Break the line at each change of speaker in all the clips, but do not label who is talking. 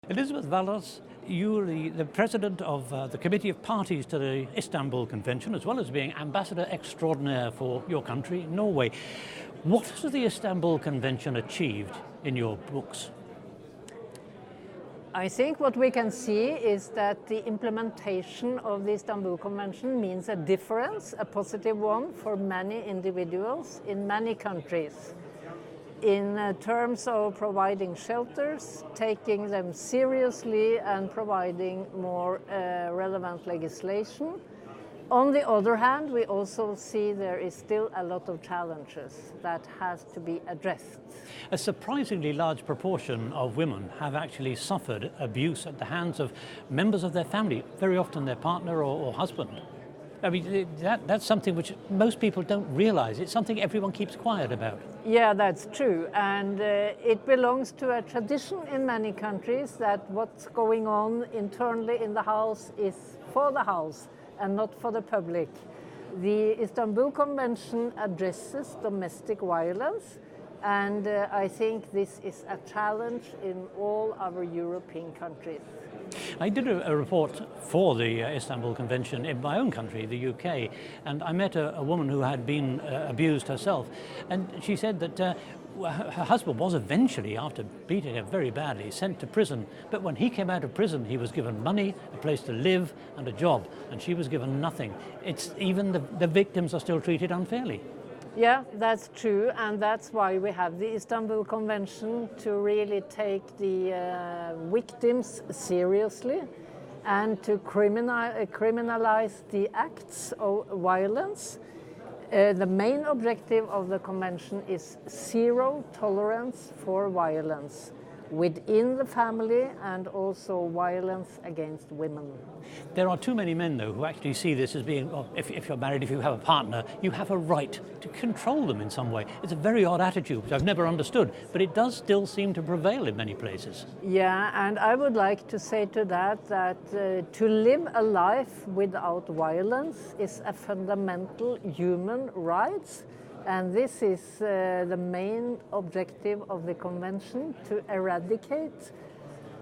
Elisabeth Walaas, you are the president of the Committee of Parties to the Istanbul Convention, as well as being ambassador extraordinaire for your country, Norway. What has the Istanbul Convention achieved in your books?
I think what we can see is that the implementation of the Istanbul Convention means a difference, a positive one, for many individuals in many countries. In terms of providing shelters, taking them seriously and providing more relevant legislation. On the other hand, we also see there is still a lot of challenges that has to be addressed.
A surprisingly large proportion of women have actually suffered abuse at the hands of members of their family, very often their partner or husband. I mean, that's something which most people don't realize. It's something everyone keeps quiet about.
Yeah, that's true. And it belongs to a tradition in many countries that what's going on internally in the house is for the house and not for the public. The Istanbul Convention addresses domestic violence, and I think this is a challenge in all our European countries.
I did a report for the Istanbul Convention in my own country, the UK, and I met a woman who had been abused herself, and she said that her husband was eventually, after beating her very badly, sent to prison, but when he came out of prison he was given money, a place to live and a job, and she was given nothing. It's even the victims are still treated unfairly.
Yeah, that's true, and that's why we have the Istanbul Convention, to really take the victims seriously and to criminalize the acts of violence. The main objective of the convention is zero tolerance for violence within the family and also violence against women.
There are too many men, though, who actually see this as being, well, if you're married, if you have a partner, you have a right to control them in some way. It's a very odd attitude, which I've never understood, but it does still seem to prevail in many places.
Yeah, and I would like to say to that to live a life without violence is a fundamental human right. And this is the main objective of the convention, to eradicate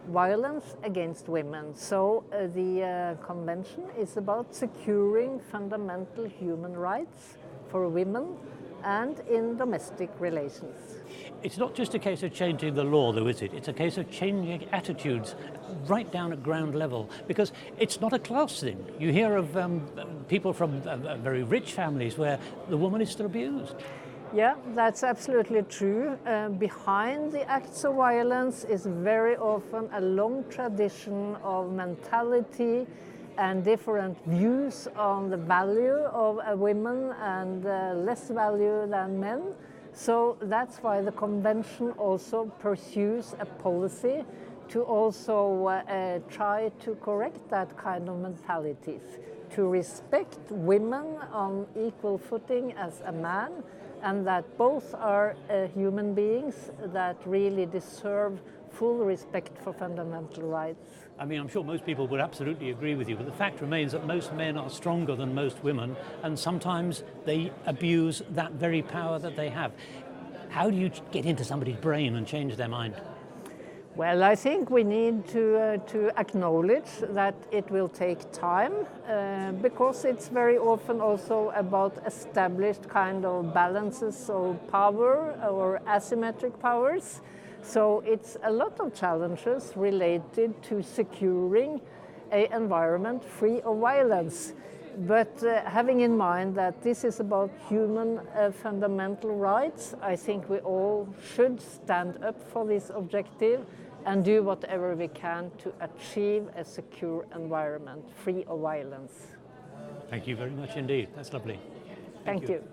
violence against women. So the convention is about securing fundamental human rights for women and in domestic relations.
It's not just a case of changing the law, though, is it? It's a case of changing attitudes right down at ground level, because it's not a class thing. You hear of people from very rich families where the woman is still abused.
Yeah, that's absolutely true. Behind the acts of violence is very often a long tradition of mentality and different views on the value of a woman and less value than men. So that's why the convention also pursues a policy to also try to correct that kind of mentalities, to respect women on equal footing as a man, and that both are human beings that really deserve full respect for fundamental rights.
I mean, I'm sure most people would absolutely agree with you, but the fact remains that most men are stronger than most women, and sometimes they abuse that very power that they have. How do you get into somebody's brain and change their mind?
Well, I think we need to acknowledge that it will take time, because it's very often also about established kind of balances of power or asymmetric powers. So it's a lot of challenges related to securing an environment free of violence. But having in mind that this is about human fundamental rights, I think we all should stand up for this objective and do whatever we can to achieve a secure environment free of violence.
Thank you very much indeed. That's lovely.
Thank you.